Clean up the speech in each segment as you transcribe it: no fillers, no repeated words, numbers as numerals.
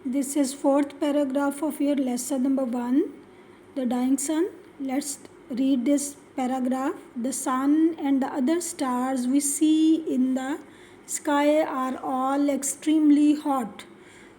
This is fourth paragraph of your lesson number 1, the dying sun. Let's read this paragraph. The sun and the other stars we see in the sky are all extremely hot.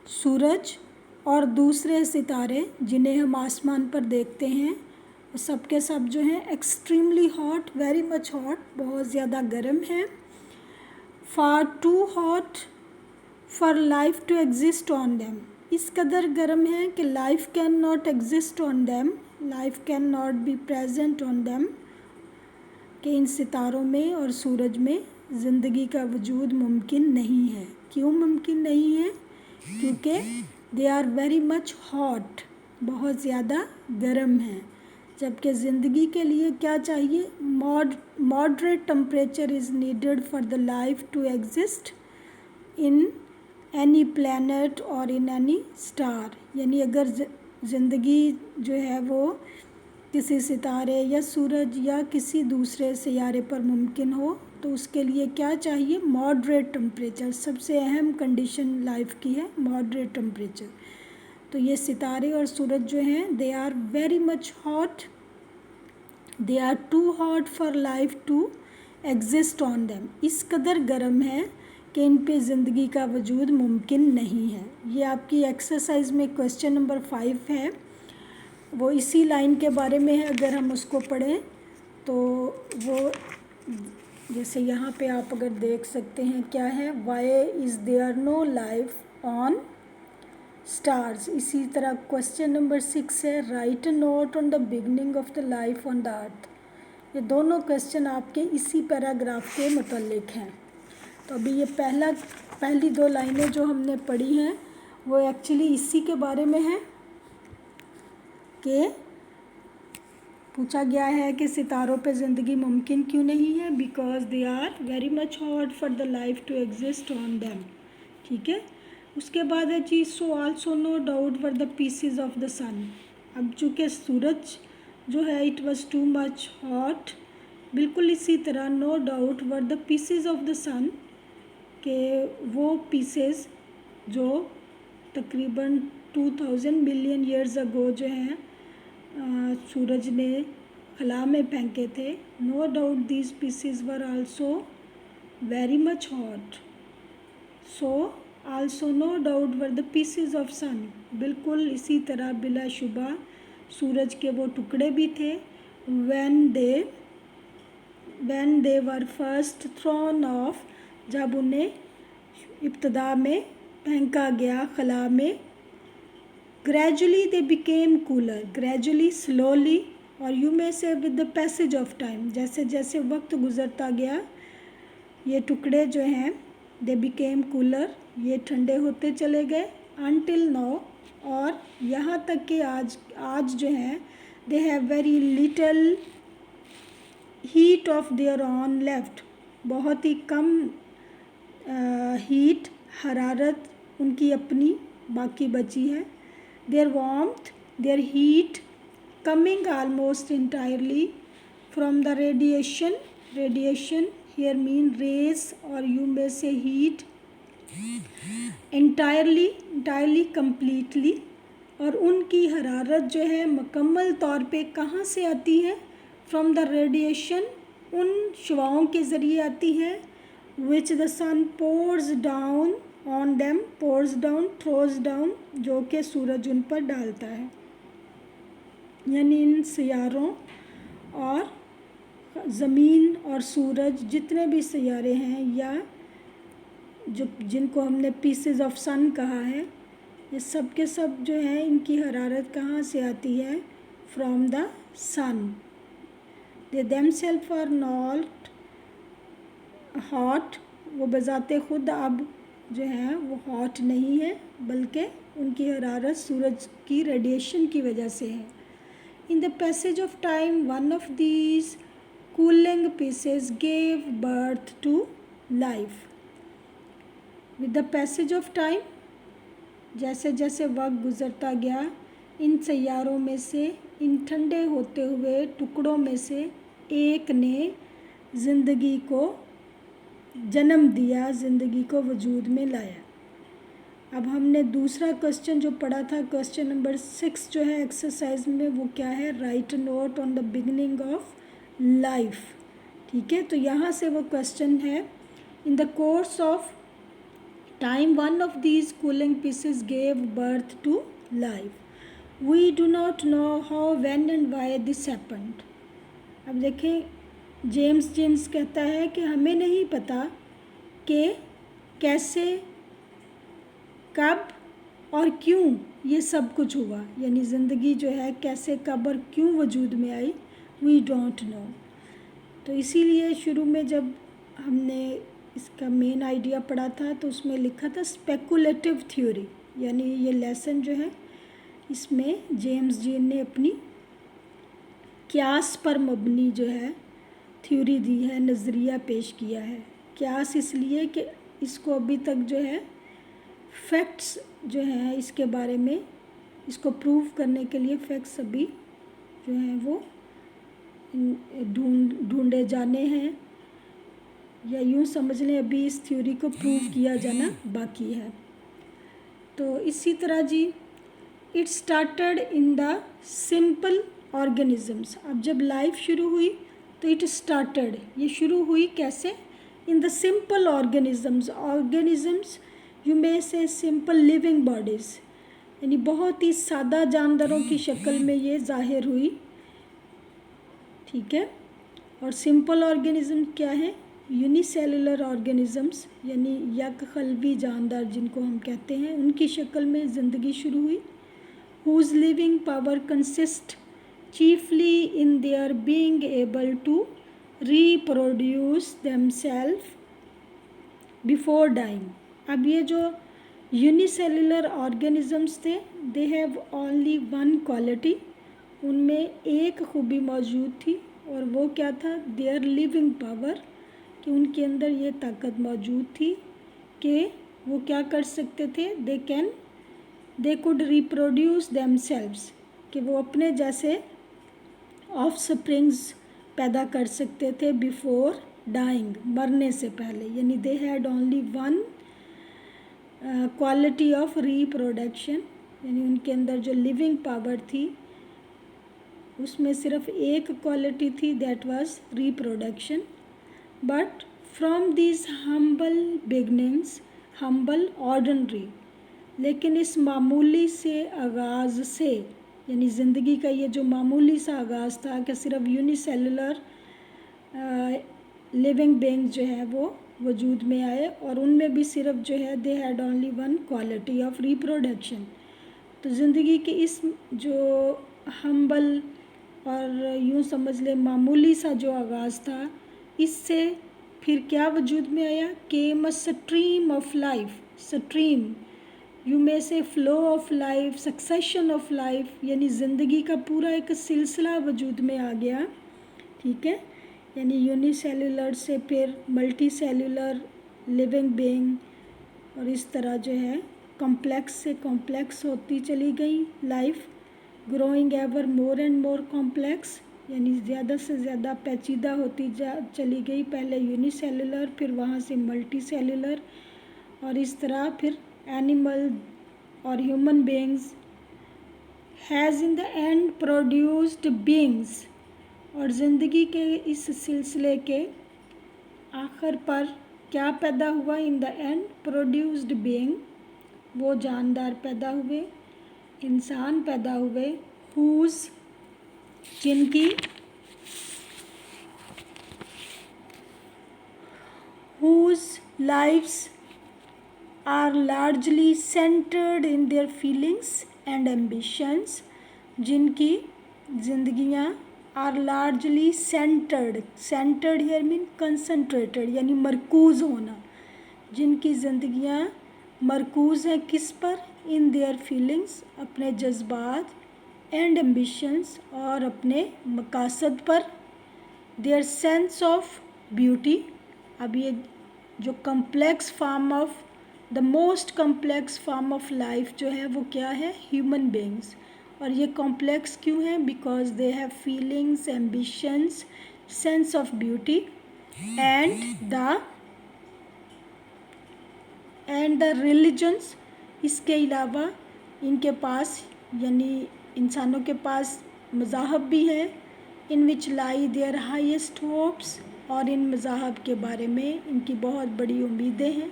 सूरज और दूसरे सितारे जिन्हें हम आसमान पर देखते हैं वो सब के सब जो हैं extremely hot, very much hot, बहुत ज़्यादा गर्म हैं. Far too hot for life to exist on them. इस कदर गर्म है कि life can not exist on them, life can not be present on them, कि इन सितारों में और सूरज में ज़िंदगी का वजूद मुमकिन नहीं है. क्यों मुमकिन नहीं है? क्योंकि they are very much hot, बहुत ज़्यादा गर्म हैं. जबकि ज़िंदगी के लिए क्या चाहिए? Moderate temperature is needed for the life to exist in any planet और इन एनी स्टार. यानी अगर ज़िंदगी जो है वो किसी सितारे या सूरज या किसी दूसरे सियारे पर मुमकिन हो तो उसके लिए क्या चाहिए? Moderate temperature. सबसे अहम कंडीशन लाइफ की है मॉडरेट टेम्परेचर. तो ये सितारे और सूरज जो हैं they are very much hot, they are too hot for life to exist on them. इस कदर गर्म है कि इन पे ज़िंदगी का वजूद मुमकिन नहीं है. ये आपकी एक्सरसाइज में क्वेश्चन नंबर 5 है, वो इसी लाइन के बारे में है. अगर हम उसको पढ़ें तो वो जैसे यहाँ पे आप अगर देख सकते हैं क्या है, why is there no life on stars. इसी तरह क्वेश्चन नंबर 6 है, write a note on the beginning of the life on the earth. ये दोनों क्वेश्चन आपके इसी पैराग्राफ के मुतल्लिक हैं. तो अभी ये पहली 2 लाइनें जो हमने पढ़ी हैं वो एक्चुअली इसी के बारे में है कि पूछा गया है कि सितारों पे ज़िंदगी मुमकिन क्यों नहीं है. Because they are very much hot for the life to exist on them. ठीक है. उसके बाद है चीज़, so also no doubt were the pieces of the sun. अब चूँकि सूरज जो है it was too much hot, बिल्कुल इसी तरह no doubt were the pieces of the sun, के वो पीसेस जो तकरीबन 2000 बिलियन ईयर्स अगो जो हैं सूरज ने खला में फेंके थे. No doubt these pieces were also very much hot. So also no doubt were the pieces of sun. बिल्कुल इसी तरह बिलाशुबा सूरज के वो टुकड़े भी थे. When they were first thrown off, जब उन्हें इब्तदा में फेंका गया खला में. Gradually they became cooler, gradually slowly, और you may say with the passage of time, जैसे जैसे वक्त गुज़रता गया ये टुकड़े जो हैं दे बिकेम कूलर, ये ठंडे होते चले गए. अनटिल नाउ, और यहाँ तक कि आज जो हैं they have very little heat of their on left. बहुत ही कम हीट, हरारत उनकी अपनी बाकी बची है. Their warmth, their heat coming almost entirely from the radiation. Radiation here mean rays, और you may say heat. Entirely completely, और उनकी हरारत जो है मुकम्मल तौर पे कहाँ से आती है? फ्रॉम द रेडिएशन, उन शुआओं के ज़रिए आती है. Which the sun pours down on them, pours down, throws down, जो कि सूरज उन पर डालता है. यानी इन सियारों और ज़मीन और सूरज जितने भी सियारे हैं या जिनको हमने पीसेस ऑफ सन कहा है, ये सब के सब जो हैं इनकी हरारत कहाँ से आती है? From the sun. They themselves are not hot, वो बजाते खुद अब जो है वो हॉट नहीं है, बल्कि उनकी हरारत सूरज की रेडिएशन की वजह से है. In the passage of time one of these cooling pieces gave birth to life. With the passage of time, जैसे जैसे वक्त गुज़रता गया, इन सैयारों में से, इन ठंडे होते हुए टुकड़ों में से एक ने ज़िंदगी को जन्म दिया, ज़िंदगी को वजूद में लाया. अब हमने दूसरा क्वेश्चन जो पढ़ा था, क्वेश्चन नंबर 6 जो है एक्सरसाइज में, वो क्या है, write note on the beginning of life. ठीक है, तो यहाँ से वो क्वेश्चन है, in the course of time one of these cooling pieces gave birth to life. We do not know how, when and why this happened. अब देखें, James कहता है कि हमें नहीं पता कि कैसे, कब और क्यों ये सब कुछ हुआ, यानी ज़िंदगी जो है कैसे, कब और क्यों वजूद में आई, वी डोंट नो। तो इसीलिए शुरू में जब हमने इसका मेन आइडिया पढ़ा था तो उसमें लिखा था स्पेकुलेटिव थ्योरी, यानी ये लेसन जो है इसमें जेम्स जीन ने अपनी क्यास पर मबनी जो है थ्योरी दी है, नज़रिया पेश किया है। क्यास इसलिए कि इसको अभी तक जो है फैक्ट्स जो हैं इसके बारे में, इसको प्रूव करने के लिए फैक्ट्स अभी जो हैं वो ढूंढे जाने हैं, या यूँ समझ लें अभी इस थ्योरी को प्रूव किया जाना बाकी है। तो इसी तरह जी, it started in the simple organisms. अब जब लाइफ शुरू हुई तो इट स्टार्टेड, ये शुरू हुई कैसे, इन the simple organisms. Organisms you may से सिंपल लिविंग बॉडीज़, यानी बहुत ही सादा जानदारों की शक्ल में ये जाहिर हुई। ठीक है, और सिंपल ऑर्गेनिज्म क्या है, यूनिसेलुलर ऑर्गेनिजम्स, यानी यकखलवी जानदार जिनको हम कहते हैं, उनकी शक्ल में ज़िंदगी शुरू हुई। whose living power consists chiefly in their being able to reproduce themselves before dying। अब ये जो यूनिसेलुलर ऑर्गेनिजम्स थे, they have only one quality, उनमें एक खूबी मौजूद थी, और वो क्या था, देयर लिविंग पावर, कि उनके अंदर ये ताकत मौजूद थी कि वो क्या कर सकते थे, दे कुड रिप्रोड्यूस देमसेल्व्स, कि वो अपने जैसे ऑफस्प्रिंग्स पैदा कर सकते थे बिफोर डाइंग, मरने से पहले, यानी they had only one quality of reproduction, यानी उनके अंदर जो लिविंग पावर थी उसमें सिर्फ एक क्वालिटी थी, that was reproduction. But from these humble beginnings, humble ordinary, लेकिन इस मामूली से आगाज़ से, यानी ज़िंदगी का ये जो मामूली सा आगाज़ था कि सिर्फ यूनिसेलुलर लिविंग बीइंग्स जो है वो वजूद में आए, और उनमें भी सिर्फ जो है they had only one quality of reproduction. तो ज़िंदगी के इस जो हम्बल और यूँ समझ ले मामूली सा जो आगाज़ था, इससे फिर क्या वजूद में आया, came a stream of life. Stream you may say flow of life, succession of life, यानी ज़िंदगी का पूरा एक सिलसिला वजूद में आ गया। ठीक है, यानी यूनिसेलुलर से फिर मल्टी सेलुलर लिविंग बीइंग, और इस तरह जो है कॉम्प्लेक्स से कॉम्प्लेक्स होती चली गई life, growing ever more and more complex, यानी ज़्यादा से ज़्यादा पेचीदा होती चली गई, पहले यूनिसेलुलर फिर वहाँ से मल्टी सेलुलर, और इस तरह फिर एनिमल और human beings has in the end produced beings. और ज़िंदगी के इस सिलसिले के आखिर पर क्या पैदा हुआ, in the end produced being, वो जानदार पैदा हुए, इंसान पैदा हुए, हुज, जिनकी, whose lives are largely centred in their feelings and ambitions, जिनकी ज़िंदगियाँ are largely centred, centred here mean concentrated, यानी मरकूज़ होना, जिनकी ज़िंदगियाँ मरकूज़ हैं किस पर, इन देयर फीलिंग्स, अपने जज्बात, एंड एम्बिशंस, और अपने मकासद पर, देयर सेंस ऑफ ब्यूटी। अब ये जो complex form of, the most complex form of life जो है वो क्या है, ह्यूमन बीइंग्स। और ये कॉम्प्लेक्स क्यों है, because they have feelings, ambitions, sense of beauty, and the religions इसके अलावा इनके पास यानी इंसानों के पास मज़ाहब भी है, इन विच लाई देयर हाईएस्ट होप्स, और इन मज़ाहब के बारे में इनकी बहुत बड़ी उम्मीदें हैं,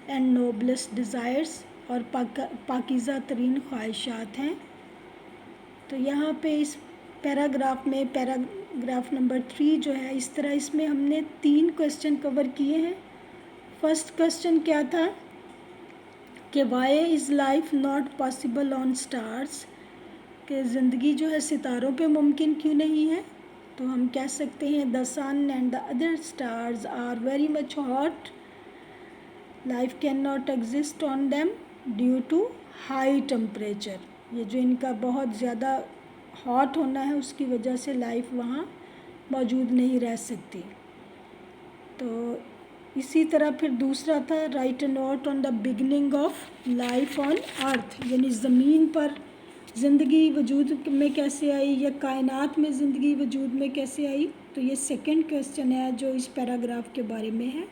एंड नोबलेस्ट डिज़ायर्स, और पाकीज़ा तरीन ख्वाहिशात हैं। तो यहाँ पे इस पैराग्राफ में पैराग्राफ नंबर 3 जो है, इस तरह इसमें हमने 3 क्वेश्चन कवर किए हैं। फर्स्ट क्वेश्चन क्या था कि why is life not possible on stars, कि ज़िंदगी जो है सितारों पे मुमकिन क्यों नहीं है। तो हम कह सकते हैं the sun and the other stars are very much hot, life can not exist on them due to high temperature. ये जो इनका बहुत ज़्यादा हॉट होना है उसकी वजह से लाइफ वहाँ मौजूद नहीं रह सकती। तो इसी तरह फिर दूसरा था right a note on the beginning of life on अर्थ, यानी ज़मीन पर ज़िंदगी वजूद में कैसे आई या कायनात में ज़िंदगी वजूद में कैसे आई। तो ये सेकंड क्वेश्चन है जो इस पैराग्राफ के बारे में है।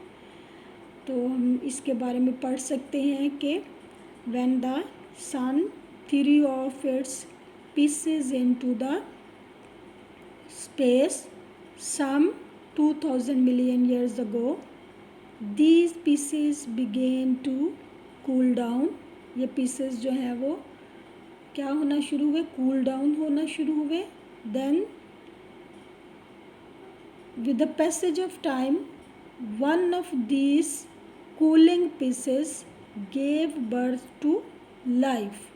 तो हम इसके बारे में पढ़ सकते हैं कि when the sun threw off its pieces into the space some 2000 million years ago, these pieces began to cool down। ये pieces जो हैं वो क्या होना शुरू हुए, कूल डाउन होना शुरू हुए। then with the passage of time one of these cooling pieces gave birth to life।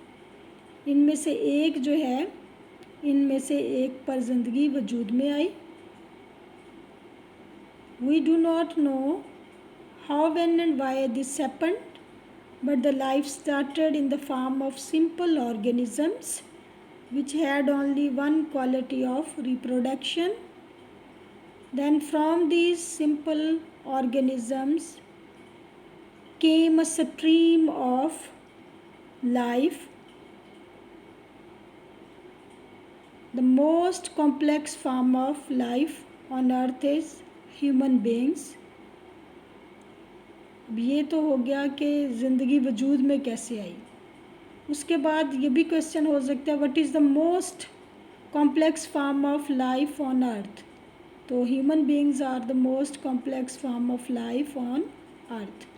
इनमें से एक जो है, इनमें से एक पर ज़िंदगी वजूद में आई। We do not know how when and why this happened, but the life started in the form of simple organisms which had only one quality of reproduction. Then from these simple organisms came a stream of life. The most complex form of life on earth is human beings। अब ये तो हो गया कि ज़िंदगी वजूद में कैसे आई। उसके बाद ये भी क्वेश्चन हो सकता है what is the most complex form of life on earth. तो human beings are the most complex form of life on earth.